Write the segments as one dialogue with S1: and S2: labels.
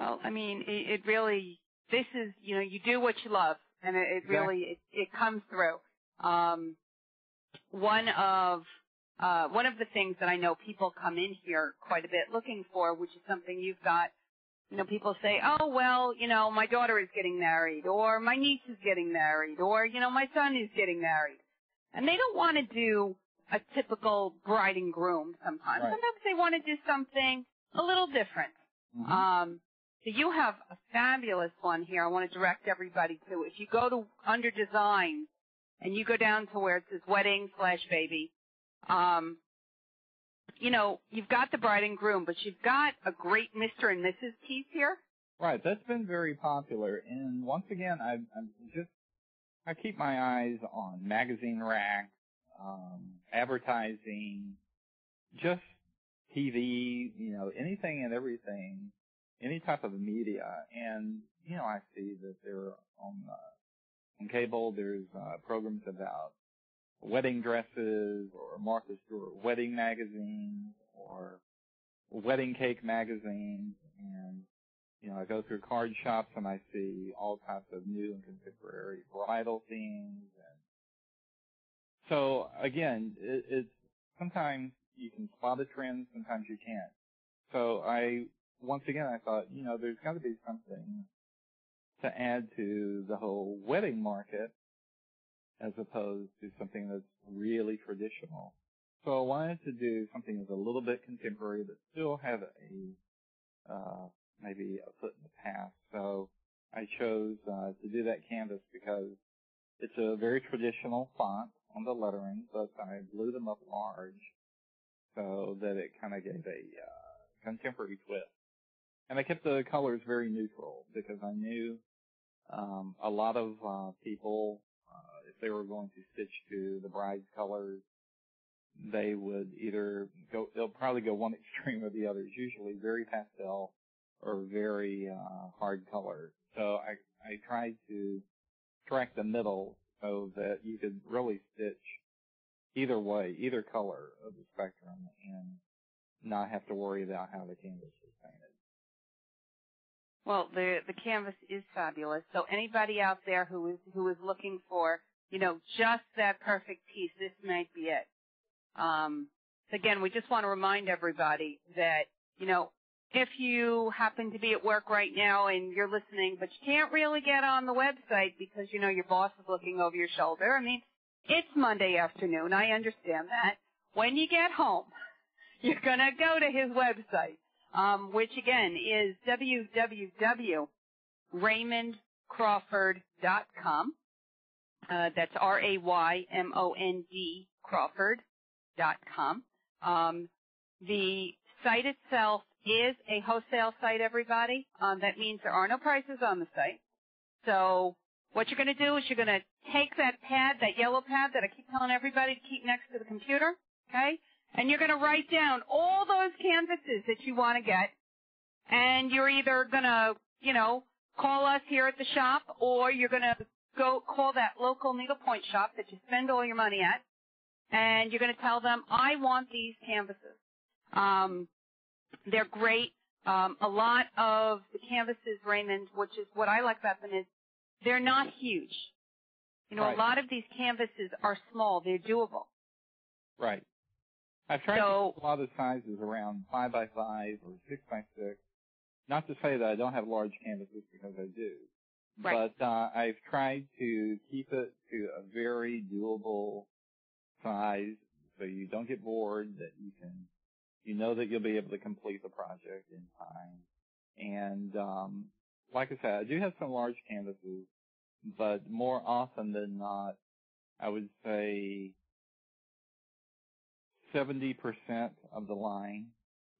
S1: Well, I mean, it really, this is, you do what you love, and it really, it comes through. One of the things that I know people come in here quite a bit looking for, which is something you've got, people say, oh, well, my daughter is getting married, or my niece is getting married, or, my son is getting married. And they don't want to do a typical bride and groom sometimes.
S2: Right.
S1: Sometimes they want to do something a little different.
S2: Mm-hmm.
S1: So you have a fabulous one here I want to direct everybody to. If you go to under design and you go down to where it says wedding/baby, you've got the bride and groom, but you've got a great Mr. and Mrs. piece here.
S2: Right. That's been very popular. And once again, I keep my eyes on magazine racks, advertising, just TV, anything and everything, any type of media. And, I see that there on cable, there's programs about wedding dresses or Martha Stewart wedding magazines or wedding cake magazines. And, I go through card shops and I see all types of new and contemporary bridal themes. And so, again, it's sometimes you can spot a trend, sometimes you can't. So once again, I thought, there's got to be something to add to the whole wedding market as opposed to something that's really traditional. So I wanted to do something that's a little bit contemporary but still have maybe a foot in the past. So I chose to do that canvas because it's a very traditional font on the lettering, but I blew them up large so that it kind of gave a contemporary twist. And I kept the colors very neutral because I knew a lot of people, if they were going to stitch to the bride's colors, they would they'll probably go one extreme or the other. It's usually very pastel or very hard colors. So I tried to strike the middle so that you could really stitch either way, either color of the spectrum, and not have to worry about how the canvas was painted.
S1: Well, the canvas is fabulous. So anybody out there who is looking for, just that perfect piece, this might be it. Again, we just want to remind everybody that, if you happen to be at work right now and you're listening, but you can't really get on the website because, your boss is looking over your shoulder. I mean, it's Monday afternoon. I understand that. When you get home, you're going to go to his website, which, again, is www.RaymondCrawford.com. That's RAYMOND Crawford.com. The site itself is a wholesale site, everybody. That means there are no prices on the site. So what you're going to do is you're going to take that pad, that yellow pad that I keep telling everybody to keep next to the computer, okay? And you're going to write down all those canvases that you want to get. And you're either going to, call us here at the shop, or you're going to go call that local needlepoint shop that you spend all your money at, and you're going to tell them, I want these canvases. They're great. A lot of the canvases, Raymond, which is what I like about them, is they're not huge.
S2: Right.
S1: A lot of these canvases are small. They're doable.
S2: Right. I've tried to keep a lot of sizes around 5x5 or 6x6. Not to say that I don't have large canvases, because I do.
S1: Right.
S2: But I've tried to keep it to a very doable size so you don't get bored, that you know that you'll be able to complete the project in time. And like I said, I do have some large canvases, but more often than not, I would say 70% of the line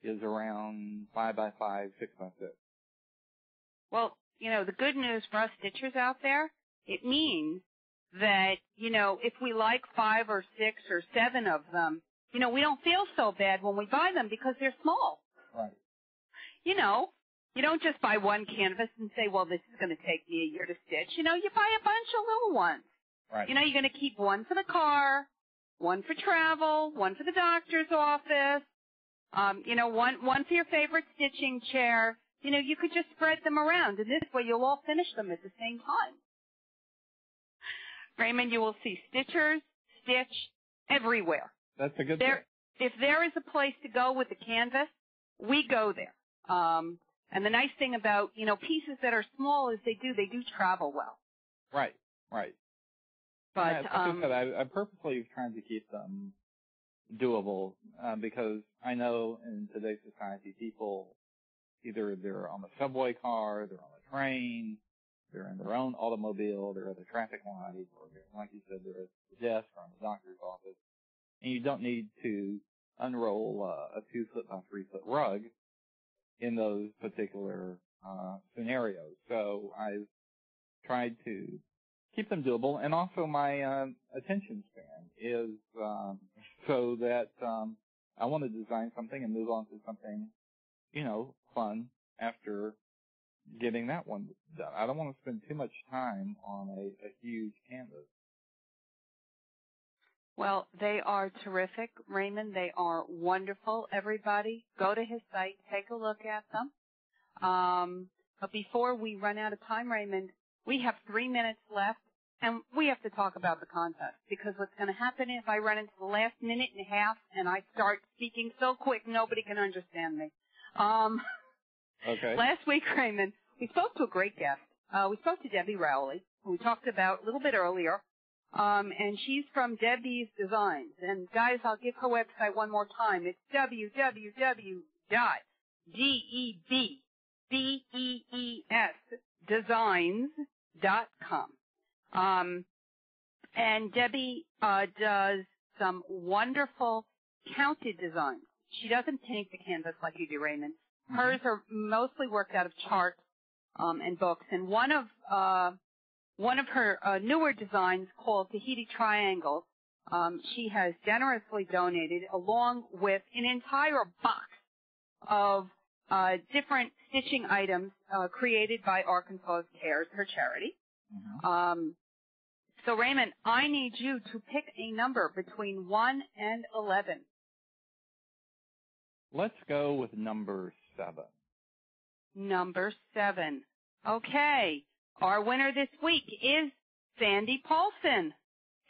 S2: is around 5x5, 6x6.
S1: Well, the good news for us stitchers out there, it means that, if we like 5 or 6 or 7 of them, we don't feel so bad when we buy them because they're small.
S2: Right.
S1: You don't just buy one canvas and say, well, this is going to take me a year to stitch. You buy a bunch of little ones.
S2: Right.
S1: You're going to keep one for the car, one for travel, one for the doctor's office, one for your favorite stitching chair. you could just spread them around, and this way you'll all finish them at the same time. Raymond, you will see stitchers, stitch everywhere.
S2: That's a good thing.
S1: If there is a place to go with the canvas, we go there. And the nice thing about, pieces that are small is they do travel well.
S2: Right.
S1: But,
S2: like I said, I purposely trying to keep them doable, because I know in today's society people, either they're on the subway car, they're on the train, they're in their own automobile, they're at the traffic light, or like you said, they're at the desk or in the doctor's office, and you don't need to unroll a 2-foot by 3-foot rug in those particular scenarios. So I've tried to keep them doable, and also my attention span is so that I want to design something and move on to something, fun after getting that one done. I don't want to spend too much time on a huge canvas.
S1: Well, they are terrific, Raymond. They are wonderful. Everybody, go to his site, take a look at them. But before we run out of time, Raymond, we have 3 minutes left, and we have to talk about the contest, because what's going to happen if I run into the last minute and a half and I start speaking so quick nobody can understand me.
S2: Okay.
S1: Last week, Raymond, we spoke to a great guest. We spoke to Debbie Rowley, who we talked about a little bit earlier, and she's from Debbie's Designs. And, guys, I'll give her website one more time. It's www.debbesdesigns.com. And Debbie does some wonderful counted designs. She doesn't paint the canvas like you do, Raymond. Hers are mostly worked out of charts and books. And one of her newer designs, called Tahiti Triangles, she has generously donated, along with an entire box of different stitching items created by Arkansas Cares, her charity. So, Raymond, I need you to pick a number between 1 and 11.
S2: Let's go with number 7.
S1: Number 7. Okay. Our winner this week is Sandy Paulson.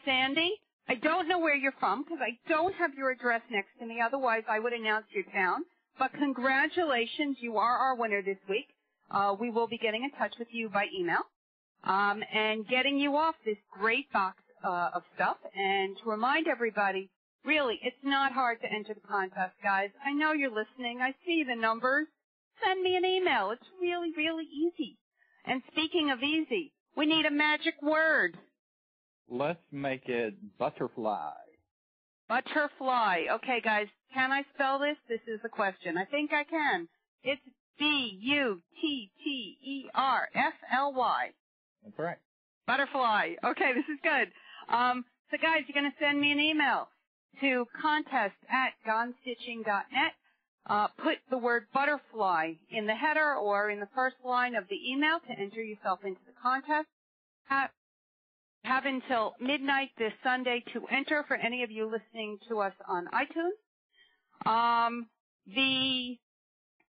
S1: Sandy, I don't know where you're from because I don't have your address next to me. Otherwise, I would announce your town. But congratulations, you are our winner this week. We will be getting in touch with you by email and getting you off this great box of stuff. And to remind everybody, really, it's not hard to enter the contest, guys. I know you're listening. I see the numbers. Send me an email. It's really, really easy. And speaking of easy, we need a magic word.
S2: Let's make it butterfly.
S1: Butterfly. Okay, guys, can I spell this? This is the question. I think I can. It's B-U-T-T-E-R-F-L-Y.
S2: That's right.
S1: Butterfly. Okay, this is good. So, guys, you're going to send me an email to contest@gonestitching.net. Put the word butterfly in the header or in the first line of the email to enter yourself into the contest. Have until midnight this Sunday to enter for any of you listening to us on iTunes.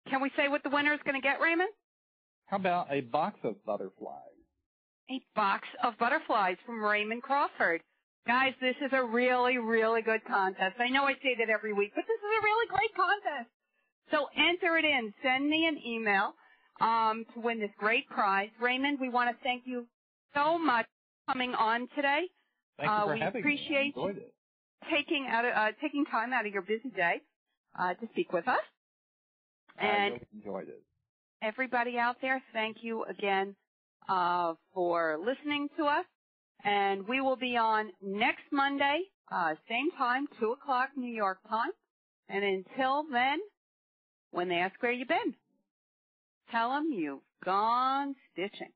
S1: Can we say what the winner is going to get, Raymond?
S2: How about a box of butterflies?
S1: A box of butterflies from Raymond Crawford. Guys, this is a really, really good contest. I know I say that every week, but this is a really great contest. So enter it in. Send me an email to win this great prize. Raymond, we want to thank you so much for coming on today.
S2: Thank you for having me.
S1: We appreciate
S2: I enjoyed it.
S1: taking time out of your busy day to speak with us. And
S2: I really enjoyed it.
S1: Everybody out there, thank you again for listening to us. And we will be on next Monday, same time, 2 o'clock New York time. And until then, when they ask where you've been, tell them you've gone stitching.